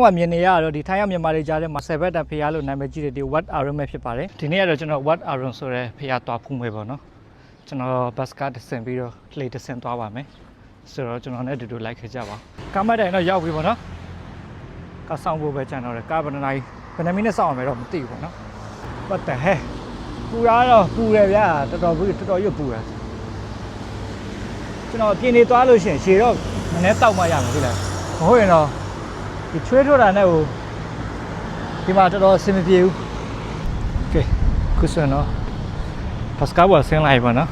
ကမြင်နေရတော့ဒီထိုင်းရောက်မြန်မာတွေကြားထဲမှာ7ဘက်တန်ဖျားလို့နာမည်ကြီးတဲ့ဒီ Wat Arun ပဲဖြစ်ပါတယ်ဒီနေ့ကတော့ကျွန်တော် Wat Arun ဆိုတဲ့ဖျားသွားဖူးမယ်ပေါ့နော်ကျွန်တော်ဘတ်စကားတစ်ဆင်ပြီးတော့လှေတစ်ဆင်သွားပါမယ်ဆိုတော့ကျွန်တော်နဲ့အတူတူလိုက်ခဲ့ကြပါကားမတိုင်တော့ရောက်ပြီပေါ့နော်ကားဆောင်ဖို့ပဲကြံတော့တယ်ကားဘယ်နှမိနစ်စောင့်အောင်ပဲတော့မသိဘူးပေါ့နော်ပတ်တယ်ဟဲ့ပူရတော့ပူတယ်ဗျာတော်တော်ရွတ်ပူတယ်ကျွန်တော်ပြင်နေသွားလို့ရှိရင်ခြေတော့နည်းနည်းတောက်မှရမှာဖြစ်လားမဟုတ်ရင်တော့ဒီချွေးထွက်တာနဲ့ဟိုဒီမှာတော်တော်အဆင်မပြေဘူးโอเคခုဆိုတော့ပတ်စကားပေါ်ဆင်းလိုက်ပါနော်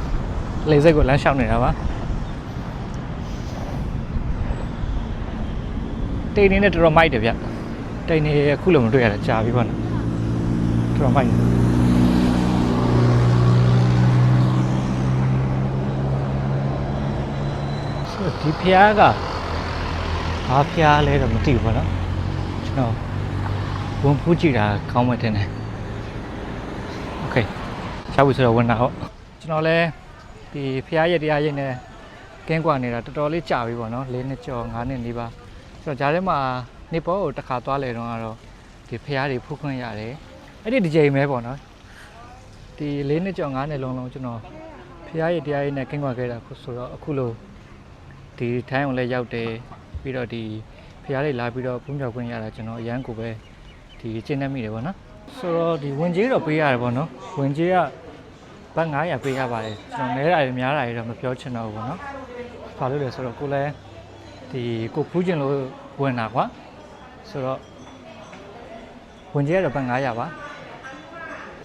လေစိတ်ကိုလမ်းလျှောက်နေတာပါတိတ်နေနဲ့တော်တော်မိုက်တယ်ဗျတိတ်နေခုလုံးမတွေ့ရတာကြာပြီပေါ့နော်တော်တော်မိုက်ဒီဖျားကဘာဖျားလဲတော့မသိဘူးပေါ့နော်ကျွန်တော်ဝန်ဖူးကြည့်တာကောင်းမှတင်တယ်โอเคရှားပြီဆိုတော့ဝင်တာဟုတ်ကျွန်တော်လဲဒီဖျားရက်တရားရက်နဲ့ကင်းကွာနေတာတော်တော်လေးကြာပြီပေါ့နော်4နှစ်ကျော်5နှစ်နေပါဆိုတော့ဂျားထဲမှာနေပေါ်ကိုတစ်ခါသွားလေတော့ကတော့ဒီဖျားတွေဖူးခွင့်ရတယ်အဲ့ဒီတစ်ချိန်ပဲပေါ့နော်ဒီ4နှစ်ကျော်5နှစ်လုံးကျွန်တော်ဖျားရက်တရားရက်နဲ့ကင်းကွာခဲ့တာခုဆိုတော့အခုလိုဒီထိုင်းအောင်လဲရောက်တယ်ပြီးတော့ဒီဖျားလေးလာပြီးတော့ဖုံးပြောက်ခွင့်ရတာကျွန်တော်အရန်ကိုပဲဒီကျင်းနေမိတယ်ပေါ့နော်ဆိုတော့ဒီဝင်ကြီးတော့ပေးရတယ်ပေါ့နော်ဝင်ကြီးကဘတ်900ပေးရပါတယ်ကျွန်တော်နဲတာတွေများတာတွေတော့မပြောချင်တော့ဘူးပေါ့နော်ဘာလို့လဲဆိုတော့ကိုလည်းဒီကိုဖူးကျင်လို့ဝင်တာကွာဆိုတော့ဝင်ကြီးကတော့ဘတ်900ပါ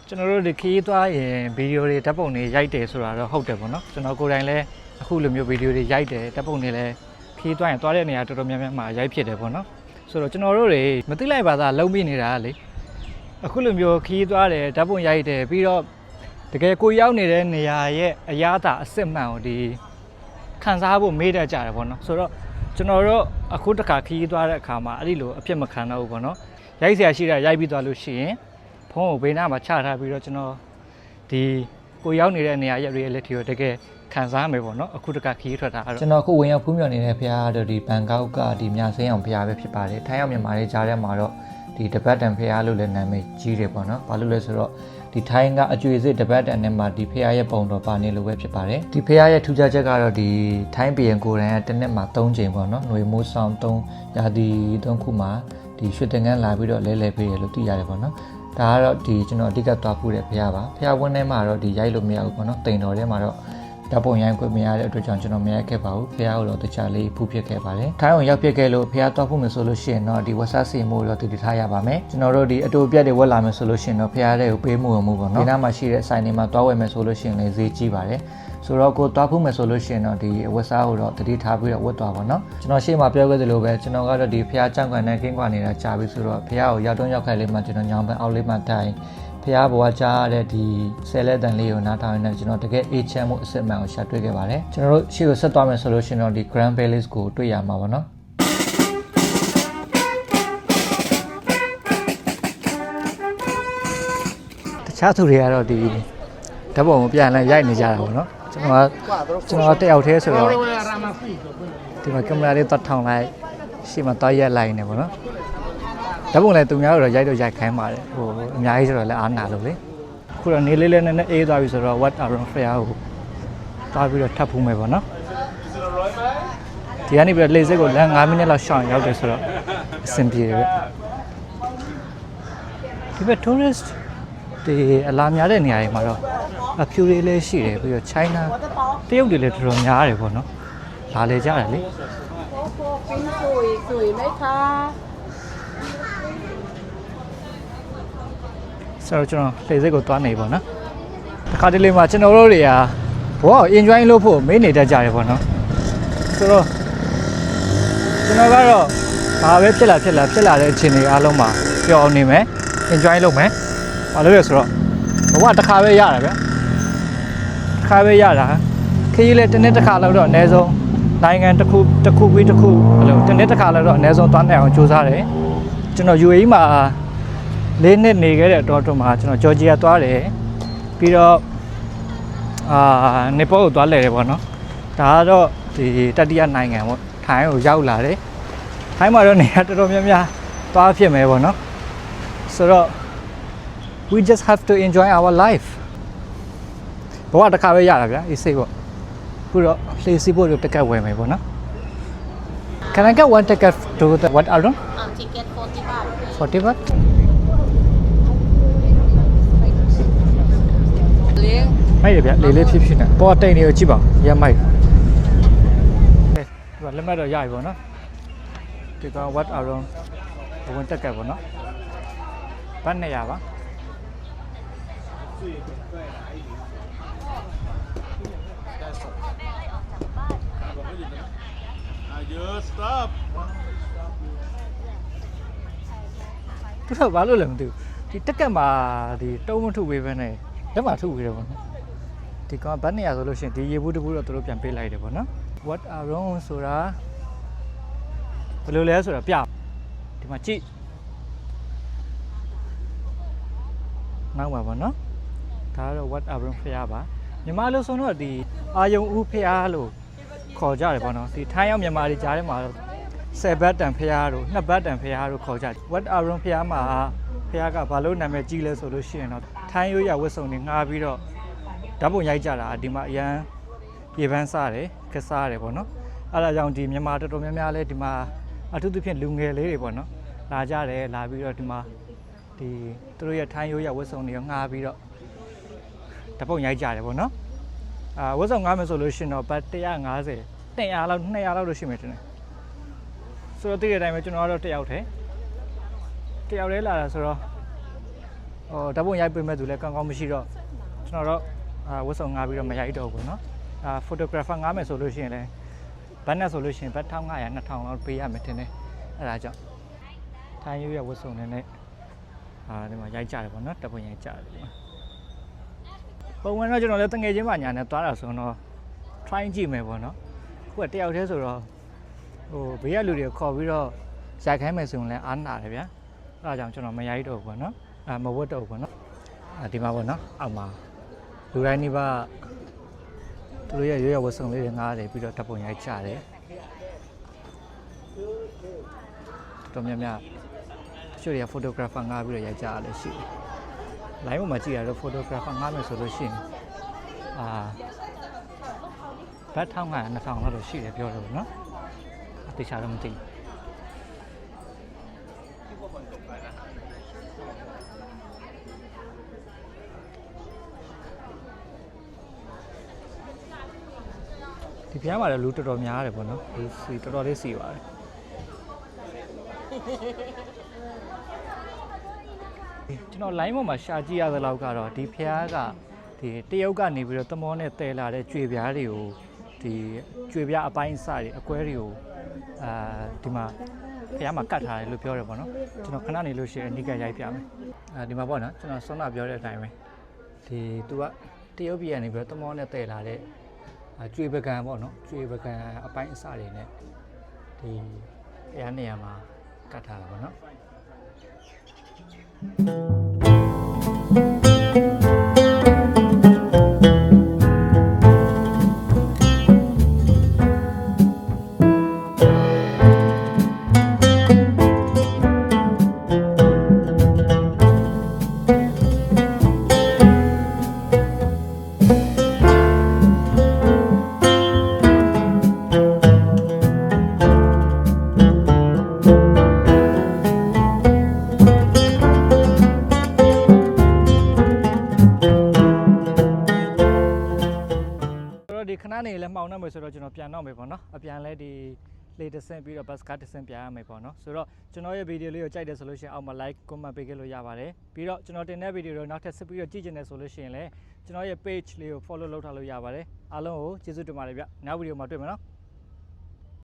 ကျွန်တော်တို့ဒီခီးသွားရင်ဗီဒီယိုတွေဓာတ်ပုံတွေရိုက်တယ်ဆိုတာတော့ဟုတ်တယ်ပေါ့နော်ကျွန်တော်ကိုယ်တိုင်လည်းအခုလိုမျိုးဗီဒီယိုတွေရိုက်တယ်ဓာတ်ပုံတွေလည်းခီးသွားရင်သွားတဲ့နေရာတော်တော်များများမှာရိုက်ဖြစ်တယ်ပေါ့နော်ဆိုတော့ကျွန်တော်တို့တွေမသိလိုက်ပါသားလုံးပြီးနေတာလေအခုလိုမျိုးခီးသွားတယ်ဓာတ်ပုံရိုက်တယ်ပြီးတော့တကယ်ကိုရောက်နေတဲ့နေရာရဲ့အရာသာအစစ်မှန်ကိုဒီခံစားဖို့မေးတတ်ကြတယ်ပေါ့နော်ဆိုတော့ကျွန်တော်တို့အခုတစ်ခါခီးသွားတဲ့အခါမှာအဲ့ဒီလိုအဖြစ်မခံတော့ဘူးပေါ့နော်ရိုက်စရာရှိတာရိုက်ပြီးသွားလို့ရှိရင်ဖုန်းကိုဘေးနားမှာချထားပြီးတော့ကျွန်တော်ဒီကိုရောက်နေတဲ့နေရာရဲ့ reality ကိုတကယ်ခံစားမယ်ပေါ့နော်အခုတကခီးထွက်တာအဲ့တော့ကျွန်တော်အခုဝင်ရောက်ဖူးမြော်နေတဲ့ဖျားတော့ဒီဘန်ကောက်ကဒီမြဆင်းအောင်ဖျားပဲဖြစ်ပါတယ်ထိုင်းအောင်မြန်မာတွေကြားထဲမှာတော့ဒီတပတ်တန်ဖျားလို့လည်းနာမည်ကြီးတယ်ပေါ့နော်ဘာလို့လဲဆိုတော့ဒီထိုင်းကအကျွေစစ်တပတ်တန်နဲ့မှာဒီဖျားရဲ့ပုံတော်ပါနေလို့ပဲဖြစ်ပါတယ်ဒီဖျားရဲ့ထူးခြားချက်ကတော့ဒီထိုင်းပြည်ကိုယ်တိုင်ကတစ်နှစ်မှာ3ချိန်ပေါ့နော်ຫນွေမိုးဆောင်3ရာသီ3ခုမှာဒီရွှေတင်ကန်းလာပြီးတော့လဲပေးတယ်လို့သိရတယ်ပေါ့နော်ဒါကတော့ဒီကျွန်တော်အဓိကသွားဖူးတဲ့ဖျားပါဖျားဝင်းထဲမှာတော့ဒီရိုက်လို့မရဘူးပေါ့နော်တိမ်တော်ထဲမှာတော့ဓာတ်ပုံရိုင်းခွင့်မရတဲ့အတွက်ကြောင့်ကျွန်တော်မရိုက်ခဲ့ပါဘူးဖះကိုတော့တခြားလေးဖူးဖြစ်ခဲ့ပါတယ်ထိုင်းအောင်ရောက်ဖြစ်ခဲ့လို့ဖះတော့ဖူးမယ်ဆိုလို့ရှိရင်တော့ဒီဝက်ဆက်စီမို့တော့တည်ထားရပါမယ်ကျွန်တော်တို့ဒီအတူပြက်တွေဝက်လာမယ်ဆိုလို့ရှိရင်တော့ဖះတဲ့ကိုပေးမှုဝင်မှုပေါ့နော်ဒီနားမှာရှိတဲ့ဆိုင်တွေမှာတွားဝယ်မယ်ဆိုလို့ရှိရင်လည်းဈေးကြီးပါတယ်ဆိုတော့ကိုတွားဖူးမယ်ဆိုလို့ရှိရင်တော့ဒီဝက်စားကိုတော့တည်ထားပြီးတော့ဝက်သွားပါနော်ကျွန်တော်ရှေ့မှာပြောခဲ့သလိုပဲကျွန်တော်ကတော့ဒီဖះကြောက်ကန်နဲ့ကင်းကွာနေတာကြာပြီဆိုတော့ဖះကိုရောက်တော့ရောက်ခိုင်လေးမှာကျွန်တော်ညောင်ပန်းအောက်လေးမှာတိုင်ဖះဘွားကြားတဲ့ဒီဆယ်လက်တန်လေးကိုနားထောင်နေကျွန်တော်တကယ်အေးချမ်းမှုအစစ်မှန်ကိုရှာတွေ့ခဲ့ပါတယ်ကျွန်တော်တို့ရှေ့ကိုဆက်သွားမယ်ဆိုလို့ရှိရင်တော့ဒီ Grand Palace ကိုတွေ့ရမှာပါနော်တခြားသူတွေကတော့ဒီဓာတ်ပုံကိုပြန်လဲရိုက်နေကြတာပေါ့နော်ကျွန်တော်တက်ရောက်သေးဆိုတော့ဒီမှာကင်မရာလေးတက်ထောင်လိုက်ရှေ့မှာတွားရက်လိုက်နေပေါ့နော်ဓာတ်ပုံလည်းသူများတို့ရိုက်ခိုင်းပါတယ်ဟိုအများကြီးဆိုတော့လည်းအားနာလို့လေခုတော့နေလေးလေးနဲ့အေးသွားပြီဆိုတော့ Wat Arun Fair ကိုသွားပြီးတော့ထပ်ဖူးမယ်ပေါ့နော်ဒီကနေပြီးလေစိတ်ကိုလမ်း9မိနစ်လောက်ရှောင်ရောက်တယ်ဆိုတော့အဆင်ပြေတယ်ဒီဘက် tourist ဒီအလာများတဲ့နေရာတွေမှာတော့အဖြူတွေလည်းရှိတယ်ပြီးတော့ China တရုတ်တွေလည်းတော်တော်များတယ်ပေါ့နော်လာလေကြတယ်လေสวยไหมคะဆိုတော့ကျွန်တော်လေစိတ်ကိုသွားနေပေါ့နော်တခါတလေမှာကျွန်တော်တို့တွေကဘော enjoy လုပ်ဖို့မေးနေတတ်ကြတယ်ပေါ့နော်ဆိုတော့ကျွန်တော်ကတော့ဘာပဲဖြစ်လာတဲ့အခြေအနေအားလုံးမှာပျော်နေမယ် enjoy လုပ်မယ်ဘာလို့လဲဆိုတော့ဘဝတစ်ခါပဲရတာဗျတစ်ခါပဲရတာခရီးလဲတစ်နေ့တစ်ခါလောက်တော့အနည်းဆုံးနိုင်ငံတစ်ခုပြီးတစ်ခုအဲ့လိုတစ်နေ့တစ်ခါလောက်တော့အနည်းဆုံးသွားနိုင်အောင်ကြိုးစားတယ်ကျွန်တော် UAE မှာ4နှစ်နေခဲ့တဲ့အတော်မှာကျွန်တော်ဂျော်ဂျီယာသွားတယ်ပြီးတော့နေပေါ်ကိုသွားလဲတယ်ပေါ့နော်ဒါကတော့ဒီတတိယနိုင်ငံပေါ့ထိုင်းကိုရောက်လာတယ်ထိုင်းမှာတော့နေရာတော်တော်များများ သွားဖြစ်မယ်ပေါ့နော်ဆိုတော့ we just have to enjoy our life ဘဝတစ်ခါပဲရတာဗျာအေးစိတ်ပေါ့ခုတော့လှေစီးဖို့တက်ကက်ဝယ်မယ်ပေါ့နော် Can I get one ticket to the what Arun? Ticket 40 baht. 40 baht? မိုက်ရဗျလေလေးဖြစ်ဖြစ်နေပေါ်တိတ်နေကိုကြည့်ပါရမိုက်ကဲဒီလက်မှတ်တော့ရပြီပေါ့နော်ဒီက what Arun ဝင်တက်ကက်ပေါ့နော်ဘတ်200ပါ Stop. သူတို့ဘာလို့လဲမသိဘူးဒီတက်ကက်မှာဒီတုံးမထုပေးပဲနဲ့လက်မှာထုပေးတယ်ပေါ့နော်ဒီကောင်ဘတ်200ဆိုလို့ရှိရင်ဒီရေဘူးတဘူးတော့သူတို့ပြန်ပေးလိုက်တယ်ပေါ့နော် what Arun ဆိုတာဘယ်လိုလဲဆိုတာပြဒီမှာကြည့်နောက်ပါပေါ့နော်ဒါကတော့ what Arun ဖျားပါမြန်မာလို့ဆိုတော့ဒီအာယုံဦးဖျားလို့ခေါ်ကြတယ်ပေါ့နော်ဒီထိုင်းရောက်မြန်မာတွေကြားထဲမှာတော့10ဘတ်တန်ဖျားတို့2ဘတ်တန်ဖျားတို့ခေါ်ကြတယ် what Arun ဖျားမှာဖျားကဘာလို့နာမည်ကြီးလဲဆိုလို့ရှိရင်တော့ထိုင်းရိုးရဝတ်စုံတွေငှားပြီးတော့ဓာတ်ပုံရိုက်ကြတာဒီမှာအရန်ရေပန်းစားတယ်ကစားတယ်ပေါ့နော်အဲ့ဒါကြောင့်ဒီမြန်မာတော်တော်များများလဲဒီမှာအထူးသဖြင့်လူငယ်လေးတွေပေါ့နော်လာကြတယ်လာပြီးတော့ဒီမှာဒီသူတို့ရဲ့ထိုင်းရိုးရဝတ်စုံတွေငှားပြီးတော့ဓာတ်ပုံရိုက်ကြတယ်ပေါ့နော်ဝတ်စုံငှားမယ်ဆိုလို့ရှိရင်တော့ဘတ်150 200လောက်200လောက်လို့ရှိမယ်တင်တယ်ဆိုတော့တည့်တဲ့အတိုင်းပဲကျွန်တော်ကတော့တယောက်တည်းလာတာဆိုတော့ဓာတ်ပုံရိုက်ပေးမဲ့သူလည်းကောင်းကောင်းမရှိတော့ကျွန်တော်တော့ဝတ်စုံငှားပြီးတော့မရိုက်တော့ဘူးเนาะphotographer ငှားမယ်ဆိုလို့ရှိရင်လည်းဘတ်နဲ့ဆိုလို့ရှိရင်ဘတ်1500 2000လောက်ပေးရမယ်တင်တယ်အဲ့ဒါကြောင့်ထိုင်းရိုးရဝတ်စုံနဲ့ဒီမှာရိုက်ကြတယ်ပေါ့เนาะဓာတ်ပုံရိုက်ကြတယ်ဒီမှာပုံမှန်တော့ကျွန်တော်လည်းတငယ်ချင်းမှညာနဲ့သွားတာဆိုတော့ try ကြည့်မယ်ပေါ့เนาะခုကတယောက်တည်းဆိုတော့ဘေးကလူတွေခေါ်ပြီးတော့ရိုက်ခိုင်းမယ်ဆိုရင်လည်းအားနာတယ်ဗျာအဲ့ဒါကြောင့်ကျွန်တော်မရိုက်တော့ဘူးပေါ့နော်မဝတ်တော့ဘူးပေါ့နော်ဒီမှာပေါ့နော်အောက်မှာလူတိုင်းဒီပါသူတို့ရဲ့ရွေးရဝတ်စုံလေးတွေငားတယ်ပြီးတော့ဓာတ်ပုံရိုက်ကြတယ်တော်များများတချို့တွေက photographer ငားပြီးတော့ရိုက်ကြရလဲရှိတယ် line ပေါ်မှာကြည့်ရတော့ photographer ငားမယ်ဆိုလို့ရှိရင်ဘတ်1500 2000လောက်တော့ရှိတယ်ပြောတယ်ပေါ့နော်တေချာတော့မသိဒီပြားမှာလည်းလူတော်တော်များတယ်ပေါ့နော်လူစီတော်တော်လေးစီပါတယ်ကျွန်တော် line ပေါ်မှာရှာကြည့်ရသလောက်ကတော့ဒီဖျားကဒီတရုတ်ကနေပြီးတော့သမောနဲ့တဲလာတဲ့ကြွေပြားတွေကိုဒီကြွေပြားအပိုင်းအစတွေအကွဲတွေကိုဒီမှာဖျားမှာကတ်ထားတယ်လို့ပြောတယ်ပေါ့နော်ကျွန်တော်ခဏနေလို့ရှိရင်အနိကရိုက်ပြမယ်ဒီမှာပေါ့နော်ကျွန်တော်စောနာပြောတဲ့အတိုင်းပဲဒီသူကတရုတ်ပြည်ကနေပြီးတော့သမောနဲ့တဲလာတဲ့ကြွေပကံပေါ့နော်ကြွေပကံအပိုင်းအစတွေနဲ့ဒီဖျားနေရာမှာကတ်ထားတာပေါ့နော်ခဏနေလဲမှောင်နေမယ်ဆိုတော့ကျွန်တော်ပြန်တော့မယ်ပေါ့နော်အပြန်လဲဒီလေတဆင့်ပြီးတော့ bus ကားတဆင့်ပြန်ရမယ်ပေါ့နော်ဆိုတော့ကျွန်တော်ရဲ့ဗီဒီယိုလေးကိုကြိုက်တယ်ဆိုလို့ရှိရင်အောက်မှာ like comment ပေးခဲ့လို့ရပါတယ်ပြီးတော့ကျွန်တော်တင်တဲ့ဗီဒီယိုတွေကိုနောက်ထပ်ဆက်ပြီးတော့ကြည့်ချင်တယ်ဆိုလို့ရှိရင်လည်းကျွန်တော်ရဲ့ page လေးကို follow လုပ်ထားလို့ရပါတယ်အားလုံးကိုကျေးဇူးတင်ပါတယ်ဗျနောက်ဗီဒီယိုမှာတွေ့မယ်နော်